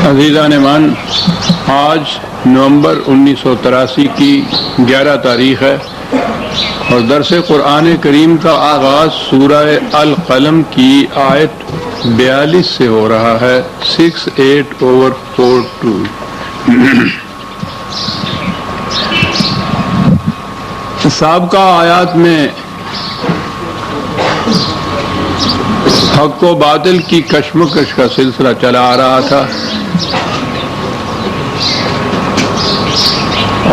عزیزان ایمان، آج نومبر 1983 کی 11 تاریخ ہے اور درس قرآن کریم کا آغاز سورہ القلم کی آیت 42 سے ہو رہا ہے۔ 68/42۔ سابقہ آیات میں حق و باطل کی کشمکش کا سلسلہ چلا آ رہا تھا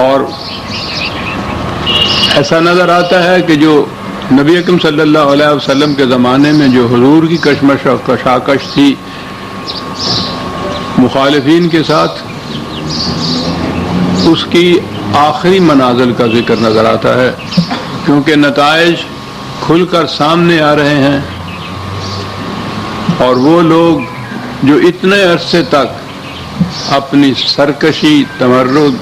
اور ایسا نظر آتا ہے کہ جو نبی اکرم صلی اللہ علیہ وسلم کے زمانے میں جو حضور کی کشمکش و کشاکش تھی مخالفین کے ساتھ، اس کی آخری منازل کا ذکر نظر آتا ہے، کیونکہ نتائج کھل کر سامنے آ رہے ہیں اور وہ لوگ جو اتنے عرصے تک اپنی سرکشی، تمرد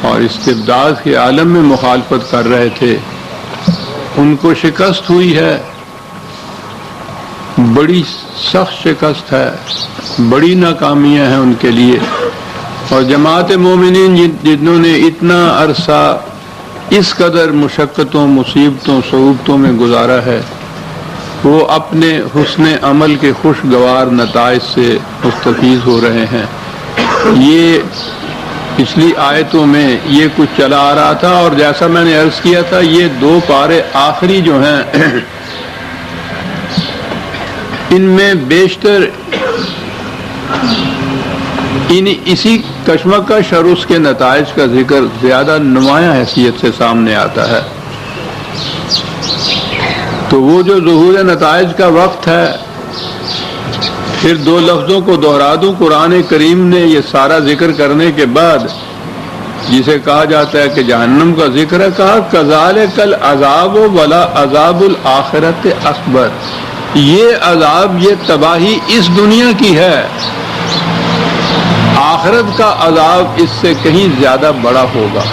اور استبداد کے عالم میں مخالفت کر رہے تھے، ان کو شکست ہوئی ہے، بڑی سخت شکست ہے، بڑی ناکامیاں ہیں ان کے لیے۔ اور جماعت مومنین جنہوں نے اتنا عرصہ اس قدر مشقتوں، مصیبتوں، صعوبتوں میں گزارا ہے، وہ اپنے حسن عمل کے خوشگوار نتائج سے مستفیض ہو رہے ہیں۔ یہ پچھلی آیتوں میں یہ کچھ چلا آ رہا تھا، اور جیسا میں نے عرض کیا تھا، یہ دو پارے آخری جو ہیں ان میں بیشتر اسی کشمکش اور اس کے نتائج کا ذکر زیادہ نمایاں حیثیت سے سامنے آتا ہے۔ تو وہ جو ظہور نتائج کا وقت ہے، پھر دو لفظوں کو دہرا دوں، قرآن کریم نے یہ سارا ذکر کرنے کے بعد جسے کہا جاتا ہے کہ جہنم کا ذکر ہے، کہا کذالک العذاب ولا عذاب الآخرۃ اکبر۔ یہ عذاب، یہ تباہی اس دنیا کی ہے، آخرت کا عذاب اس سے کہیں زیادہ بڑا ہوگا۔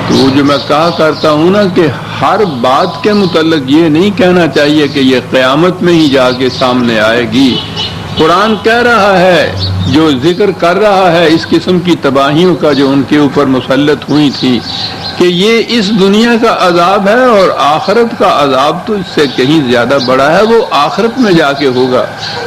تو جو میں کہا کرتا ہوں نا کہ ہر بات کے متعلق یہ نہیں کہنا چاہیے کہ یہ قیامت میں ہی جا کے سامنے آئے گی۔ قرآن کہہ رہا ہے، جو ذکر کر رہا ہے اس قسم کی تباہیوں کا جو ان کے اوپر مسلط ہوئی تھی، کہ یہ اس دنیا کا عذاب ہے اور آخرت کا عذاب تو اس سے کہیں زیادہ بڑا ہے، وہ آخرت میں جا کے ہوگا۔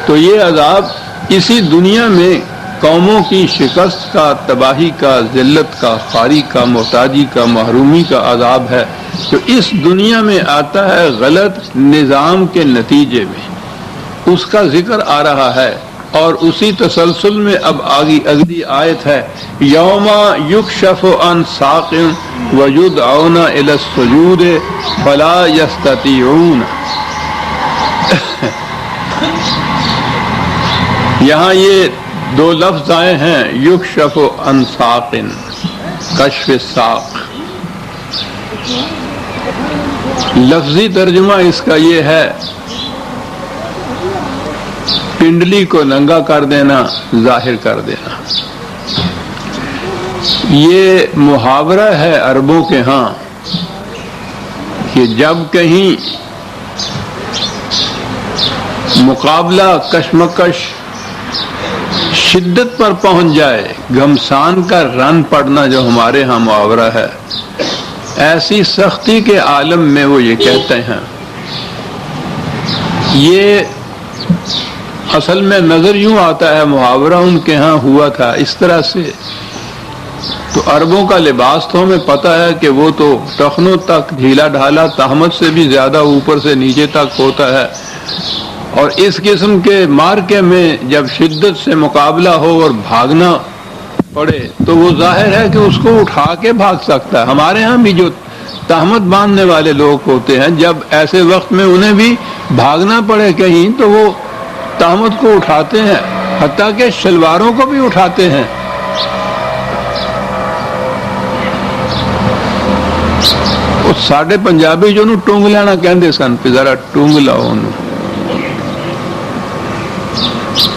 تو یہ عذاب اسی دنیا میں قوموں کی شکست کا، تباہی کا، ذلت کا، خواری کا، محتاجی کا، محرومی کا عذاب ہے، جو اس دنیا میں آتا ہے غلط نظام کے نتیجے میں، اس کا ذکر آ رہا ہے۔ اور اسی تسلسل میں اب اگلی آیت ہے، یوم یکشف عن ساق ویدعون الی السجود فلا یستطیعون۔ یہاں یہ دو لفظ آئے ہیں، یکشف عن ساق، کشف ساق۔ لفظی ترجمہ اس کا یہ ہے، پنڈلی کو ننگا کر دینا، ظاہر کر دینا۔ یہ محاورہ ہے عربوں کے ہاں کہ جب کہیں مقابلہ، کشمکش شدت پر پہنچ جائے، گھمسان کا رن پڑنا جو ہمارے ہاں محاورہ ہے، ایسی سختی کے عالم میں وہ یہ کہتے ہیں۔ یہ اصل میں نظر یوں آتا ہے، محاورہ ان کے ہاں ہوا تھا اس طرح سے۔ تو عربوں کا لباس تو ہمیں پتہ ہے کہ وہ تو ٹخنوں تک ڈھیلا ڈھالا، تہمت سے بھی زیادہ اوپر سے نیچے تک ہوتا ہے، اور اس قسم کے مارکے میں جب شدت سے مقابلہ ہو اور بھاگنا پڑے تو وہ ظاہر ہے کہ اس کو اٹھا کے بھاگ سکتا ہے۔ ہمارے ہاں بھی جو تہمت باندھنے والے لوگ ہوتے ہیں، جب ایسے وقت میں انہیں بھی بھاگنا پڑے کہیں تو وہ تہمت کو اٹھاتے ہیں، حتیٰ کہ شلواروں کو بھی اٹھاتے ہیں۔ ساڈے پنجابی جو نو ٹونگ لینا کہندے سن، کہ ذرا ٹونگ لاؤ انہوں۔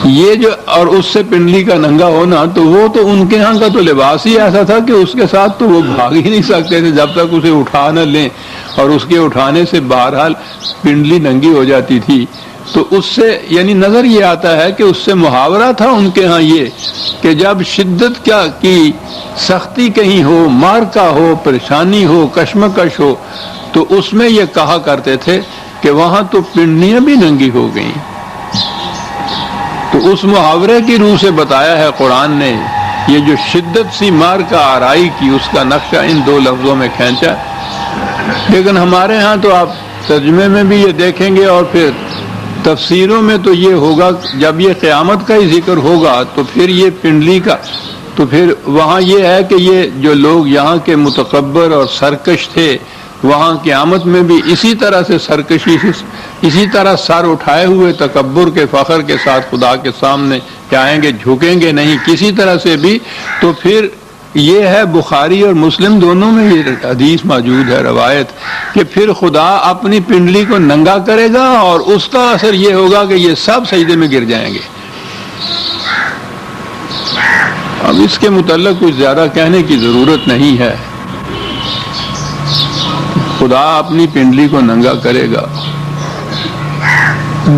یہ جو اور اس سے پنڈلی کا ننگا ہونا، تو وہ تو ان کے ہاں کا تو لباس ہی ایسا تھا کہ اس کے ساتھ تو وہ بھاگ ہی نہیں سکتے تھے جب تک اسے اٹھا نہ لیں، اور اس کے اٹھانے سے بہرحال پنڈلی ننگی ہو جاتی تھی۔ تو اس سے یعنی نظر یہ آتا ہے کہ اس سے محاورہ تھا ان کے ہاں یہ کہ جب شدت کیا کی سختی کہیں ہو، مارکا ہو، پریشانی ہو، کشمکش ہو، تو اس میں یہ کہا کرتے تھے کہ وہاں تو پنڈلیاں بھی ننگی ہو گئیں۔ تو اس محاورے کی روح سے بتایا ہے قرآن نے، یہ جو شدت سی مارکا آرائی کی اس کا نقشہ ان دو لفظوں میں کھینچا۔ لیکن ہمارے ہاں تو آپ ترجمے میں بھی یہ دیکھیں گے اور پھر تفسیروں میں تو یہ ہوگا، جب یہ قیامت کا ہی ذکر ہوگا تو پھر یہ پنڈلی کا، تو پھر وہاں یہ ہے کہ یہ جو لوگ یہاں کے متکبر اور سرکش تھے، وہاں قیامت میں بھی اسی طرح سے سرکشی سے، اسی طرح سر اٹھائے ہوئے تکبر کے فخر کے ساتھ خدا کے سامنے جائیں گے، جھکیں گے نہیں کسی طرح سے بھی۔ تو پھر یہ ہے بخاری اور مسلم دونوں میں یہ حدیث موجود ہے، روایت، کہ پھر خدا اپنی پنڈلی کو ننگا کرے گا اور اس کا اثر یہ ہوگا کہ یہ سب سجدے میں گر جائیں گے۔ اب اس کے متعلق کچھ زیادہ کہنے کی ضرورت نہیں ہے، خدا اپنی پنڈلی کو ننگا کرے گا۔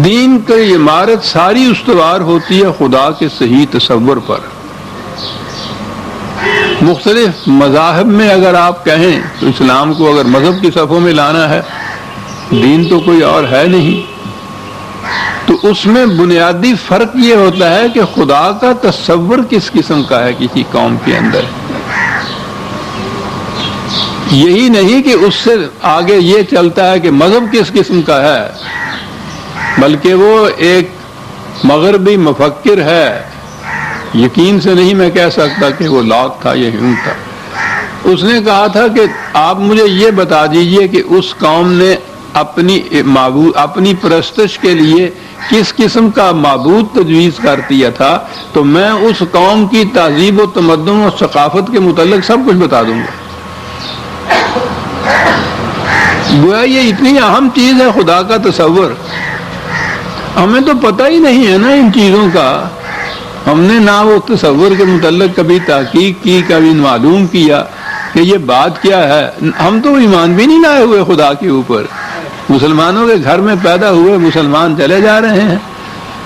دین کی عمارت ساری استوار ہوتی ہے خدا کے صحیح تصور پر۔ مختلف مذاہب میں اگر آپ کہیں تو اسلام کو اگر مذہب کی صفوں میں لانا ہے، دین تو کوئی اور ہے نہیں، تو اس میں بنیادی فرق یہ ہوتا ہے کہ خدا کا تصور کس قسم کا ہے کسی قوم کے اندر۔ یہی نہیں کہ اس سے آگے یہ چلتا ہے کہ مذہب کس قسم کا ہے، بلکہ وہ ایک مغربی مفکر ہے، یقین سے نہیں میں کہہ سکتا کہ وہ لاک تھا یا ہیوم تھا۔ اس نے کہا تھا کہ آپ مجھے یہ بتا دیجئے کہ اس قوم نے اپنی پرستش کے لیے کس قسم کا معبود تجویز کر دیا تھا، تو میں اس قوم کی تہذیب و تمدن و ثقافت کے متعلق سب کچھ بتا دوں گا۔ گویا یہ اتنی اہم چیز ہے خدا کا تصور، ہمیں تو پتہ ہی نہیں ہے نا ان چیزوں کا، ہم نے نہ وہ تصور کے متعلق کبھی تحقیق کی، کبھی معلوم کیا کہ یہ بات کیا ہے۔ ہم تو ایمان بھی نہیں لائے ہوئے خدا کے اوپر، مسلمانوں کے گھر میں پیدا ہوئے مسلمان چلے جا رہے ہیں،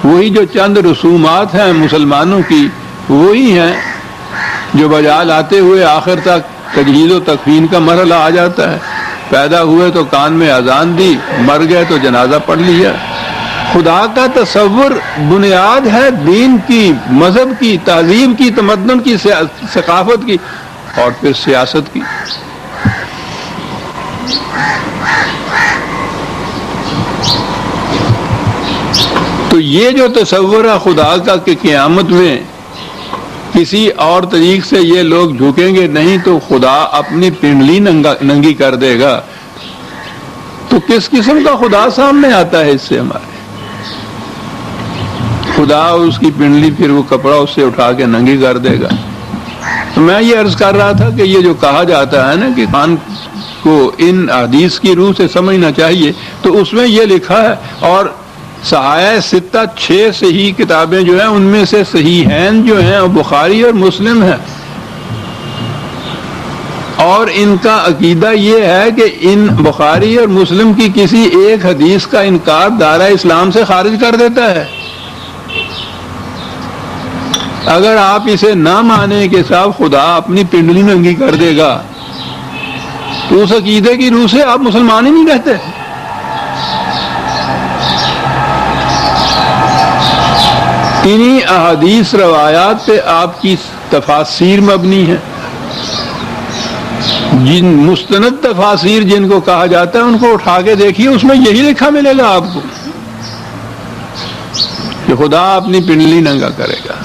وہی جو چند رسومات ہیں مسلمانوں کی وہی ہیں جو بجا لاتے ہوئے آخر تک تجہیز و تکفین کا مرحلہ آ جاتا ہے۔ پیدا ہوئے تو کان میں اذان دی، مر گئے تو جنازہ پڑھ لیا۔ خدا کا تصور بنیاد ہے دین کی، مذہب کی، تہذیب کی، تمدن کی، ثقافت کی اور پھر سیاست کی۔ تو یہ جو تصور ہے خدا کا کہ قیامت میں کسی اور طریق سے یہ لوگ جھکیں گے نہیں تو خدا اپنی پنڈلی ننگی کر دے گا، تو کس قسم کا خدا سامنے آتا ہے اس سے ہمارے؟ خدا اور اس کی پنڈلی پھر وہ کپڑا اس سے اٹھا کے ننگی کر دے گا۔ تو میں یہ عرض کر رہا تھا کہ یہ جو کہا جاتا ہے نا کہ قرآن کو ان حدیث کی روح سے سمجھنا چاہیے، تو اس میں یہ لکھا ہے، اور صحائح ستہ 6 صحیح کتابیں جو ہیں ان میں سے صحیحین جو ہیں بخاری اور مسلم ہیں، اور ان کا عقیدہ یہ ہے کہ ان بخاری اور مسلم کی کسی ایک حدیث کا انکار دائرہ اسلام سے خارج کر دیتا ہے۔ اگر آپ اسے نہ مانیں کہ صاحب خدا اپنی پنڈلی ننگی کر دے گا، تو اس عقیدے کی روح سے آپ مسلمان ہی نہیں رہتے۔ انہی احادیث روایات پہ آپ کی تفاسیر مبنی ہے، جن مستند تفاسیر جن کو کہا جاتا ہے ان کو اٹھا کے دیکھیے، اس میں یہی لکھا ملے گا آپ کو کہ خدا اپنی پنڈلی ننگا کرے گا۔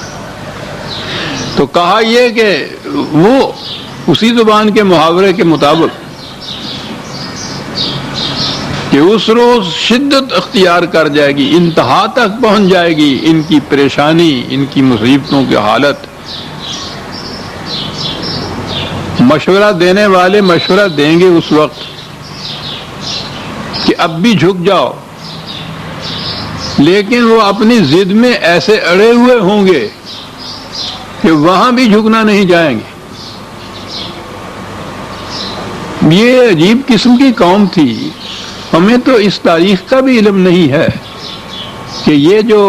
تو کہا یہ کہ وہ اسی زبان کے محاورے کے مطابق کہ اس روز شدت اختیار کر جائے گی، انتہا تک پہنچ جائے گی ان کی پریشانی، ان کی مصیبتوں کی حالت۔ مشورہ دینے والے مشورہ دیں گے اس وقت کہ اب بھی جھک جاؤ، لیکن وہ اپنی ضد میں ایسے اڑے ہوئے ہوں گے کہ وہاں بھی جھکنا نہیں جائیں گے۔ یہ عجیب قسم کی قوم تھی، ہمیں تو اس تاریخ کا بھی علم نہیں ہے کہ یہ جو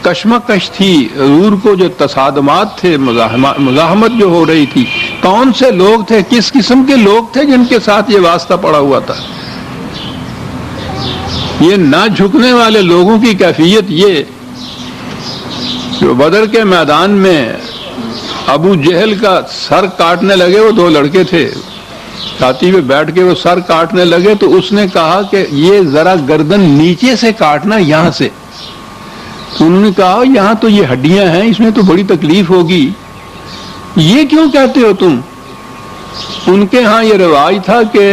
کشمکش تھی، حضور کو جو تصادمات تھے، مزاحمت جو ہو رہی تھی، کون سے لوگ تھے، کس قسم کے لوگ تھے جن کے ساتھ یہ واسطہ پڑا ہوا تھا؟ یہ نہ جھکنے والے لوگوں کی کیفیت یہ جو بدر کے میدان میں ابو جہل کا سر کاٹنے لگے، وہ دو لڑکے تھے چھاتی پہ بیٹھ کے وہ سر کاٹنے لگے، تو اس نے کہا کہ یہ ذرا گردن نیچے سے کاٹنا، یہاں سے. تو انہوں نے کہا یہاں تو یہ ہڈیاں ہیں، اس میں تو بڑی تکلیف ہوگی، یہ کیوں کہتے ہو تم؟ ان کے ہاں یہ رواج تھا کہ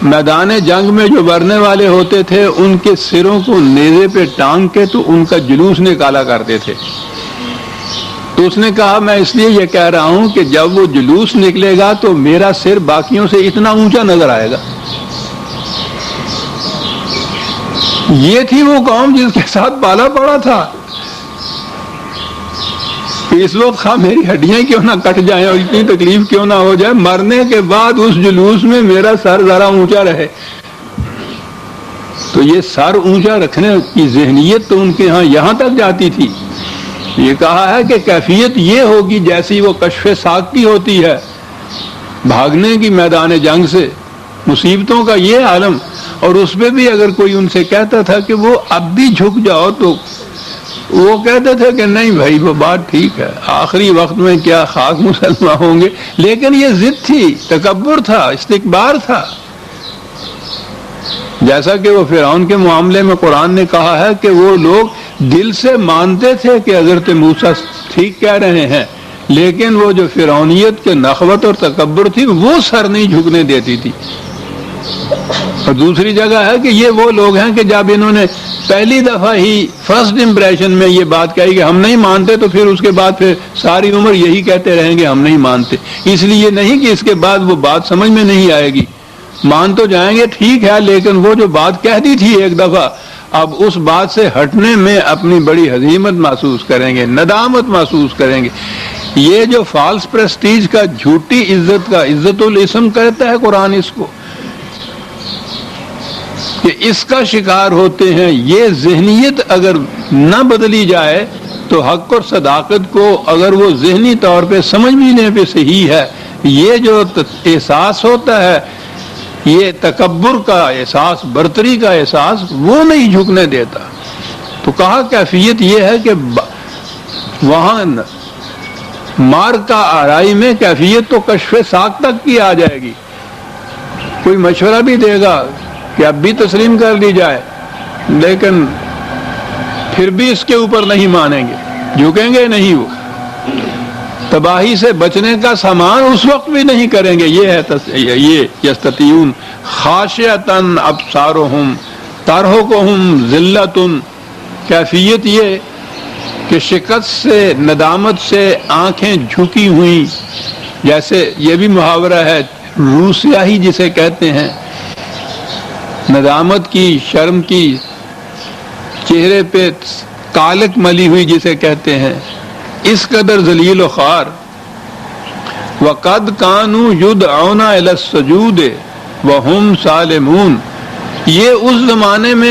میدان جنگ میں جو مرنے والے ہوتے تھے ان کے سروں کو نیزے پہ ٹانگ کے تو ان کا جلوس نکالا کرتے تھے. تو اس نے کہا میں اس لیے یہ کہہ رہا ہوں کہ جب وہ جلوس نکلے گا تو میرا سر باقیوں سے اتنا اونچا نظر آئے گا. یہ تھی وہ قوم جس کے ساتھ پالا پڑا تھا. اس وقت خواہ میری ہڈیاں کیوں نہ کٹ جائیں اور اتنی تکلیف کیوں نہ ہو جائے، مرنے کے بعد اس جلوس میں میرا سر ذرا اونچا رہے. تو یہ سر اونچا رکھنے کی ذہنیت تو ان کے ہاں یہاں تک جاتی تھی. یہ کہا ہے کہ کیفیت یہ ہوگی جیسی وہ کشف ساق کی ہوتی ہے، بھاگنے کی میدان جنگ سے، مصیبتوں کا یہ عالم. اور اس میں بھی اگر کوئی ان سے کہتا تھا کہ وہ اب بھی جھک جاؤ تو وہ کہتے تھے کہ نہیں بھائی وہ بات ٹھیک ہے، آخری وقت میں کیا خاک مسلمان ہوں گے. لیکن یہ ضد تھی، تکبر تھا، استکبار تھا. جیسا کہ وہ فرعون کے معاملے میں قرآن نے کہا ہے کہ وہ لوگ دل سے مانتے تھے کہ حضرت موسیٰ ٹھیک کہہ رہے ہیں، لیکن وہ جو فرعونیت کے نخوت اور تکبر تھی وہ سر نہیں جھکنے دیتی تھی. اور دوسری جگہ ہے کہ یہ وہ لوگ ہیں کہ جب انہوں نے پہلی دفعہ ہی فرسٹ امپریشن میں یہ بات کہی کہ ہم نہیں مانتے، تو پھر اس کے بعد پھر ساری عمر یہی کہتے رہیں گے ہم نہیں مانتے. اس لیے نہیں کہ اس کے بعد وہ بات سمجھ میں نہیں آئے گی، مان تو جائیں گے ٹھیک ہے، لیکن وہ جو بات کہہ دی تھی ایک دفعہ، اب اس بات سے ہٹنے میں اپنی بڑی ہزیمت محسوس کریں گے، ندامت محسوس کریں گے. یہ جو فالس پریسٹیج کا، جھوٹی عزت کا، عزت الاسم کہتا ہے قرآن اس کو، کہ اس کا شکار ہوتے ہیں. یہ ذہنیت اگر نہ بدلی جائے تو حق اور صداقت کو اگر وہ ذہنی طور پہ سمجھ بھی لینے پہ صحیح ہے، یہ جو احساس ہوتا ہے، یہ تکبر کا احساس، برتری کا احساس، وہ نہیں جھکنے دیتا. تو کہا کیفیت یہ ہے کہ وہاں مار کا آرائی میں کیفیت تو کشف ساق تک کی آ جائے گی. کوئی مشورہ بھی دے گا کہ اب بھی تسلیم کر دی جائے، لیکن پھر بھی اس کے اوپر نہیں مانیں گے، جھکیں گے نہیں. وہ تباہی سے بچنے کا سامان اس وقت بھی نہیں کریں گے. یہ ہے یہ یستطیعون خاشعۃ ابصارہم ترہقہم ذلۃ. کیفیت یہ کہ شکست سے، ندامت سے آنکھیں جھکی ہوئی، جیسے یہ بھی محاورہ ہے روسیاہی جسے کہتے ہیں، ندامت کی، شرم کی، چہرے پہ کالک ملی ہوئی جسے کہتے ہیں، اس قدر ذلیل و خوار. وَقَدْ كَانُوا يُدْعَوْنَ إِلَى السُّجُودِ وَهُمْ سَالِمُونَ. یہ اس زمانے میں